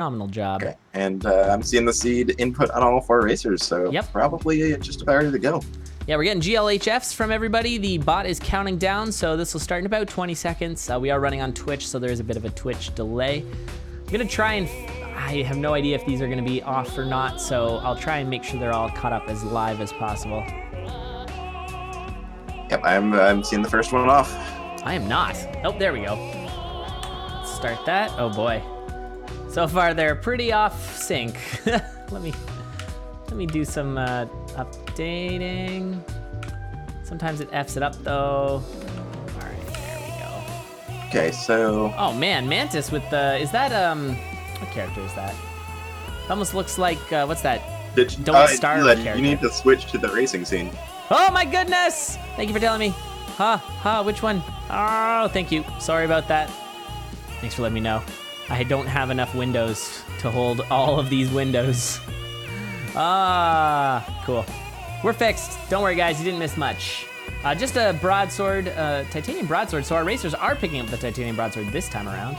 Phenomenal job. Okay, and I'm seeing the seed input on all 4 racers, so probably just about ready to go. Yeah, we're getting GLHFs from everybody. The bot is counting down, so this will start in about 20 seconds. We are running on Twitch, so there's a bit of a Twitch delay. I'm gonna try and, I have no idea if these are gonna be off or not, so I'll try and make sure they're all caught up as live as possible. Yep, I'm seeing the first one off. I am not. Oh, there we go. Let's start that. Oh boy. So far they're pretty off sync. Let me do some updating. Sometimes it F's it up though. All right, there we go. Okay, so. Oh man, Mantis with the, is that, what character is that? It almost looks like, what's that? Don't Starve character. You need to switch to the racing scene. Oh my goodness! Thank you for telling me. Which one? Oh, thank you. Sorry about that. Thanks for letting me know. I don't have enough windows to hold all of these windows. Cool. We're fixed. Don't worry, guys. You didn't miss much. Just a broadsword, titanium broadsword. So our racers are picking up the titanium broadsword this time around.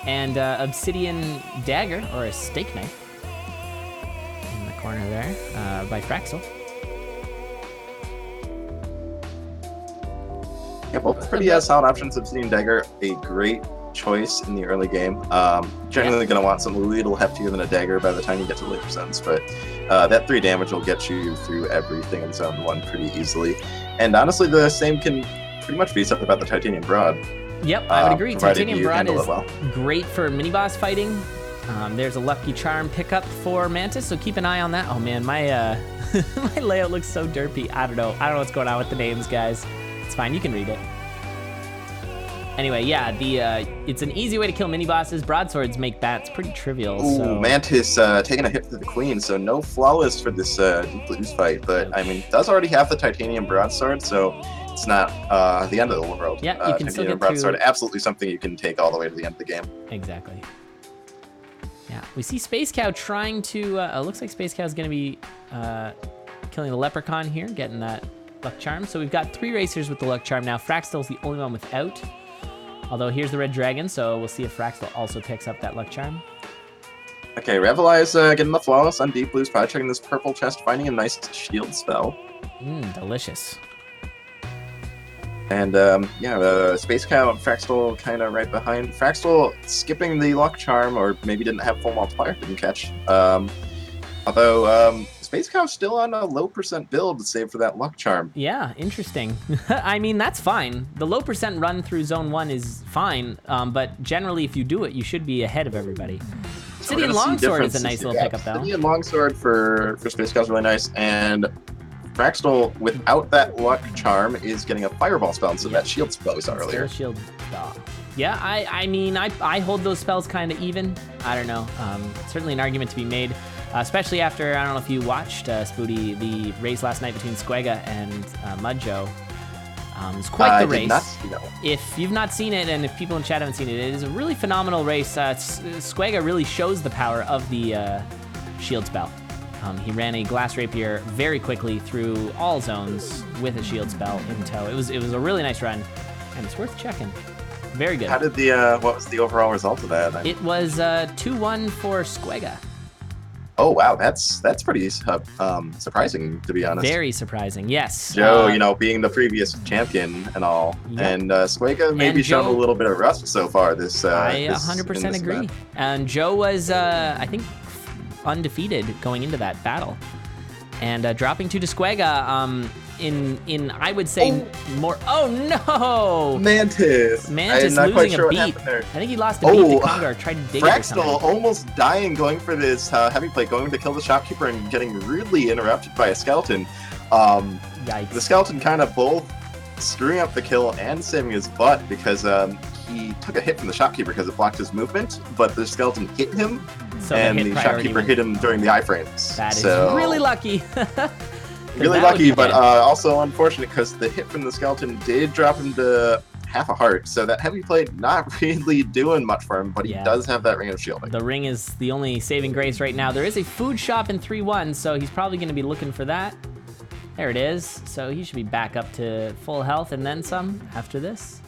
And obsidian dagger, or a steak knife. In the corner there, by Fraxtil. Yeah, both pretty solid options. Obsidian dagger, a great choice in the early game. Generally going to want something a little heftier than a dagger by the time you get to later zones, but that 3 damage will get you through everything in zone 1 pretty easily. And honestly, the same can pretty much be said about the titanium broad. Yep, I would agree. Titanium broad is great for mini boss fighting. There's a lucky charm pickup for Mantis, so keep an eye on that. Oh man, my my layout looks so derpy. I don't know what's going on with the names, guys. It's fine, you can read it. Anyway, yeah, it's an easy way to kill mini bosses. Broadswords make bats pretty trivial. Ooh, so. Mantis taking a hit to the queen, so no flawless for this deep lose fight. But I mean, does already have the titanium broadsword, so it's not the end of the world. Yeah, you can still get broadsword, absolutely something you can take all the way to the end of the game. Exactly. Yeah, we see spacecow trying to. Looks like spacecow is going to be killing the leprechaun here, getting that luck charm. So we've got 3 racers with the luck charm now. Fraxtil's the only one without. Although here's the red dragon, so we'll see if Fraxtil also picks up that luck charm. Okay, Revalize getting the flawless on deep blues, probably checking this purple chest, finding a nice shield spell. Delicious. And yeah, spacecow and Fraxtil kind of right behind. Fraxtil skipping the luck charm, or maybe didn't have full multiplier, didn't catch. Although Spacecow's still on a low % build, save for that luck charm. Yeah, interesting. I mean, that's fine. The low % run through zone 1 is fine, but generally if you do it, you should be ahead of everybody. So Obsidian Longsword is a nice little pickup, though. Obsidian Longsword for Spacecow is really nice, and Fraxtil, without that luck charm, is getting a fireball spell, so that shield spell we saw earlier. Shield spell. Yeah, I mean, I hold those spells kind of even. I don't know. Certainly an argument to be made. Especially after, I don't know if you watched, Spoody, the race last night between Squega and Mudjo. It's quite the race. Did not see that one. If you've not seen it, and if people in chat haven't seen it, it is a really phenomenal race. Squega really shows the power of the shield spell. He ran a glass rapier very quickly through all zones with a shield spell in tow. It was a really nice run, and it's worth checking. Very good. How did what was the overall result of that? It was 2-1 for Squega. Oh wow, that's pretty surprising, to be honest. Very surprising, yes. Joe, being the previous champion and all, and Squega maybe shown a little bit of rust so far. This I 100% agree. Event. And Joe was, I think, undefeated going into that battle, and dropping to Squega. In I would say more. Oh no! Mantis losing a beat. I think he lost a beat to Congar. Tried to dig it or something. Fraxtil almost dying, going for this heavy plate, going to kill the shopkeeper and getting rudely interrupted by a skeleton. Yikes. The skeleton kind of both screwing up the kill and saving his butt because he took a hit from the shopkeeper because it blocked his movement, but the skeleton hit him, and the shopkeeper hit him during the iframes. That is really lucky. Really lucky, but also unfortunate because the hit from the skeleton did drop him to half a heart. So that heavy plate not really doing much for him, but he does have that ring of shielding. The ring is the only saving grace right now. There is a food shop in 3-1, so he's probably going to be looking for that. There it is. So he should be back up to full health and then some after this.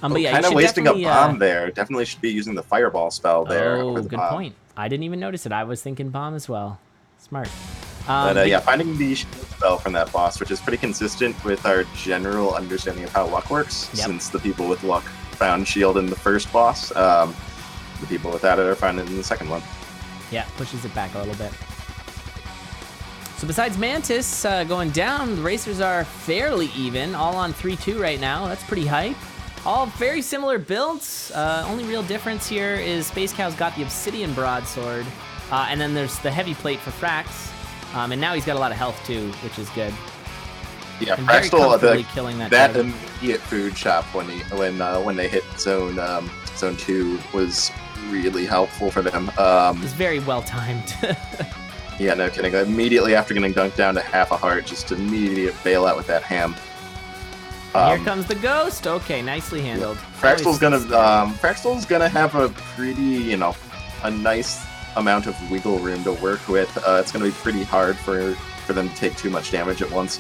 But yeah, kind of wasting a bomb there. Definitely should be using the fireball spell there. Oh, good point. I didn't even notice it. I was thinking bomb as well. Smart. But yeah, finding the shield spell from that boss, which is pretty consistent with our general understanding of how luck works, since the people with luck found shield in the first boss. The people without it are finding it in the second one. Yeah, pushes it back a little bit. So besides Mantis going down, the racers are fairly even, all on 3-2 right now. That's pretty hype. All very similar builds. Only real difference here is Space Cow's got the Obsidian Broadsword, and then there's the Heavy Plate for Frax. And now he's got a lot of health too, which is good. Yeah, and Fraxtil, killing that immediate food shop when they hit zone 2 was really helpful for them. It was very well timed. Yeah, no kidding. Immediately after getting dunked down to half a heart, just immediate bailout with that ham. Here comes the ghost. Okay, nicely handled. Yeah. Fraxtil's gonna have a pretty, a nice amount of wiggle room to work with. It's going to be pretty hard for them to take too much damage at once.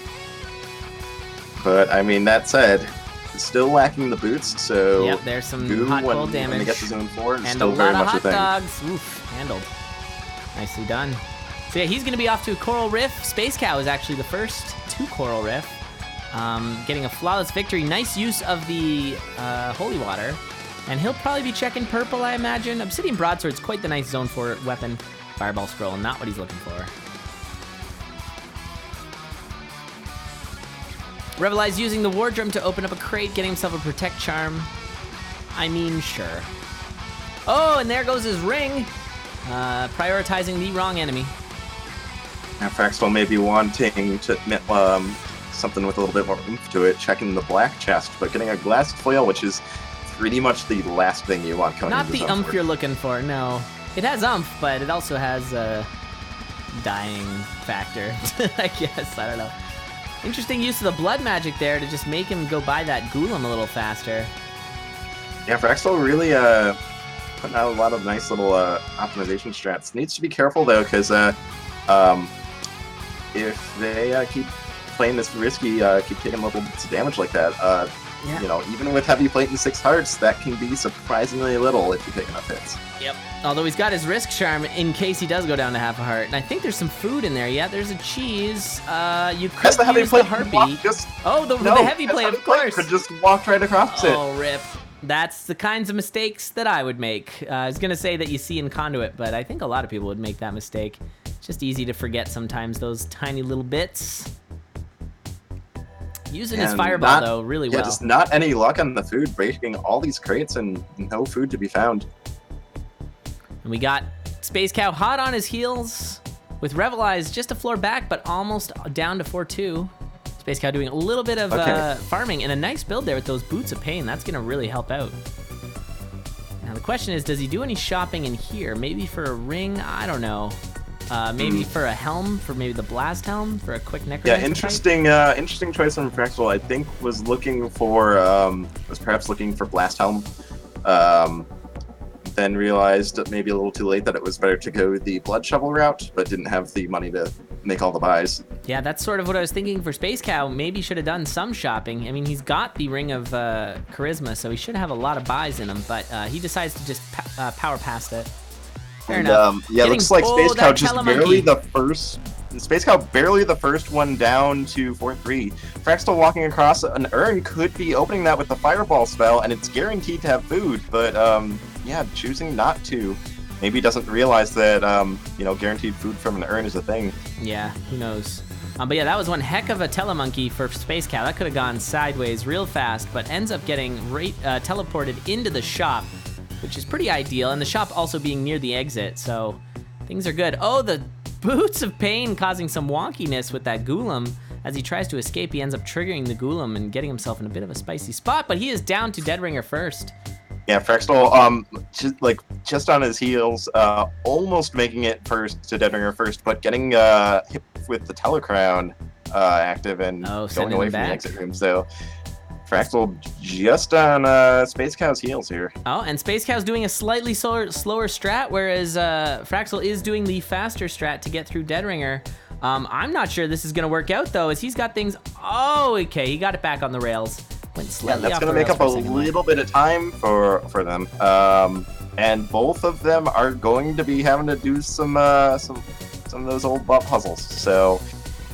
But I mean, that said, still lacking the boots, so yep, there's some hot cold damage. When they get to zone 4, it's and still very much a thing. Dogs. Oof, handled. Nicely done. So yeah, he's going to be off to a Coral Rift. Space Cow is actually the first to Coral Rift. Getting a flawless victory. Nice use of the Holy Water. And he'll probably be checking purple, I imagine. Obsidian Broadsword's quite the nice zone 4 weapon. Fireball Scroll, not what he's looking for. Revalize using the Wardrum to open up a crate, getting himself a Protect Charm. I mean, sure. Oh, and there goes his ring. Prioritizing the wrong enemy. Now, Fraxtil may be wanting to something with a little bit more oomph to it, checking the black chest, but getting a glass foil, which is pretty much the last thing you want coming Not into the zone umph 4. you're looking for, no. It has umph, but it also has a dying factor, I guess. I don't know. Interesting use of the blood magic there to just make him go by that Golem a little faster. Yeah, Fraxtil really putting out a lot of nice little optimization strats. Needs to be careful, though, because if they keep playing this risky, keep taking little bits of damage like that, even with Heavy Plate and 6 hearts, that can be surprisingly little if you take enough hits. Yep. Although he's got his Risk Charm in case he does go down to half a heart. And I think there's some food in there. Yeah, there's a cheese. You could use the Heartbeat. The Heavy Plate, of course. Could just walk right across it. Oh, rip. That's the kinds of mistakes that I would make. I was going to say that you see in CoNDUIT, but I think a lot of people would make that mistake. It's just easy to forget sometimes those tiny little bits. Using his Fireball, though, really well. Yeah, just not any luck on the food, breaking all these crates and no food to be found. And we got Space Cow hot on his heels with Revalize just a floor back, but almost down to 4-2. Space Cow doing a little bit of farming and a nice build there with those Boots of Pain. That's going to really help out. Now the question is, does he do any shopping in here? Maybe for a ring? I don't know. Maybe for a helm, for maybe the Blast Helm, for a quick Necromancer. Yeah, interesting choice from Fraxtil. I think was perhaps looking for Blast Helm. Then realized maybe a little too late that it was better to go the Blood Shovel route, but didn't have the money to make all the buys. Yeah, that's sort of what I was thinking for Space Cow. Maybe should have done some shopping. I mean, he's got the Ring of Charisma, so he should have a lot of buys in him, but he decides to just power past it. Fair enough. Yeah, it looks like Space Cow just barely the first one down to 4-3. Fraxtil walking across an urn could be opening that with the Fireball spell, and it's guaranteed to have food, but choosing not to. Maybe doesn't realize that guaranteed food from an urn is a thing. Yeah, who knows. But yeah, that was one heck of a Telemonkey for Space Cow. That could have gone sideways real fast, but ends up getting teleported into the shop, which is pretty ideal, and the shop also being near the exit, so things are good. Oh, the Boots of Pain causing some wonkiness with that Golem. As he tries to escape, he ends up triggering the Golem and getting himself in a bit of a spicy spot, but he is down to Deadringer first. Yeah, Fraxtil, just on his heels, almost making it first to Deadringer first, but getting hit with the Telecrown active and going away from the exit room, so Fraxtil just on Space Cow's heels here. Oh, and Space Cow's doing a slightly slower strat, whereas Fraxtil is doing the faster strat to get through Deadringer. I'm not sure this is going to work out, though, as he's got things... Oh, okay, he got it back on the rails. Went slightly that's going to make up a little bit of time for them. and both of them are going to be having to do some of those old butt puzzles. So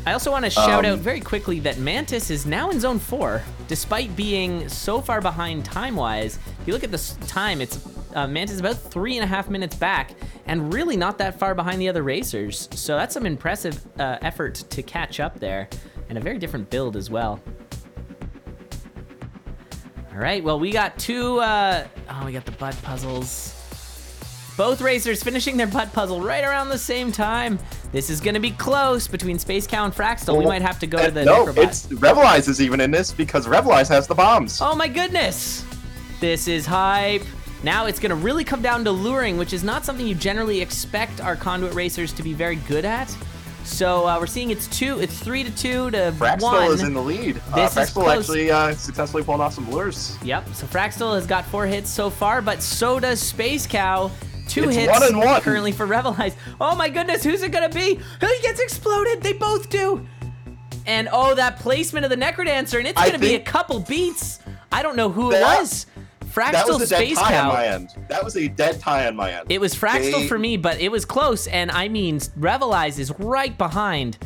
I also want to shout out very quickly that Mantis is now in Zone 4, despite being so far behind time-wise. If you look at the time, it's Mantis about 3.5 minutes back, and really not that far behind the other racers. So that's some impressive effort to catch up there, and a very different build as well. All right, well, we got two, we got the butt puzzles. Both racers finishing their butt puzzle right around the same time. This is gonna be close between Spacecow and Fraxtil. We might have to go to the No, it's Revalize is even in this because Revalize has the bombs. Oh my goodness! This is hype. Now it's gonna really come down to luring, which is not something you generally expect our CoNDUIT racers to be very good at. So we're seeing it's 3-2 to 1. Fraxtil is in the lead. Fraxtil actually successfully pulled off some lures. Yep, so Fraxtil has got 4 hits so far, but so does Spacecow. 2 hits 1-1 currently for Revalize. Oh my goodness, who's it gonna be? He gets exploded, they both do. And oh, that placement of the Necrodancer, and it's gonna be a couple beats. I don't know who it was. Fraxtil, that was a dead Spacecow. tie on my end. That was a dead tie on my end. It was Fraxtil for me, but it was close, and I mean, Revalize is right behind.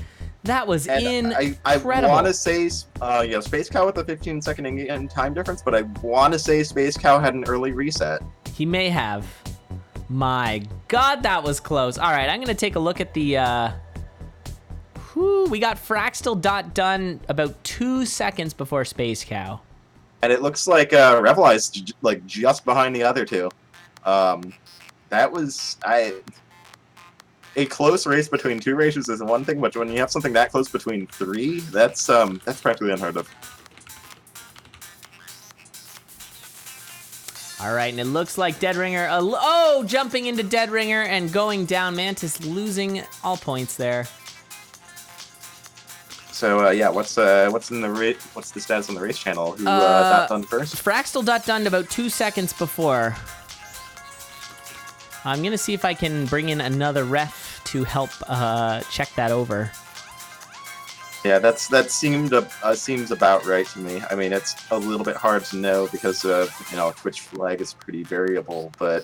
That was incredible. I want to say, Spacecow with the 15-second in time difference, but I want to say Spacecow had an early reset. He may have. My God, that was close. All right, I'm gonna take a look at the, we got Fraxtil done about 2 seconds before Spacecow. And it looks like Revalize like just behind the other two. That was a close race between 2 racers is one thing, but when you have something that close between 3, that's practically unheard of. All right, and it looks like Dead Ringer, jumping into Dead Ringer and going down. Mantis losing all points there. So yeah, what's the status on the race channel? Who got done first? Fraxtil done about 2 seconds before. I'm gonna see if I can bring in another ref to help check that over. Yeah, that seems about right to me. I mean, it's a little bit hard to know because Twitch flag is pretty variable, but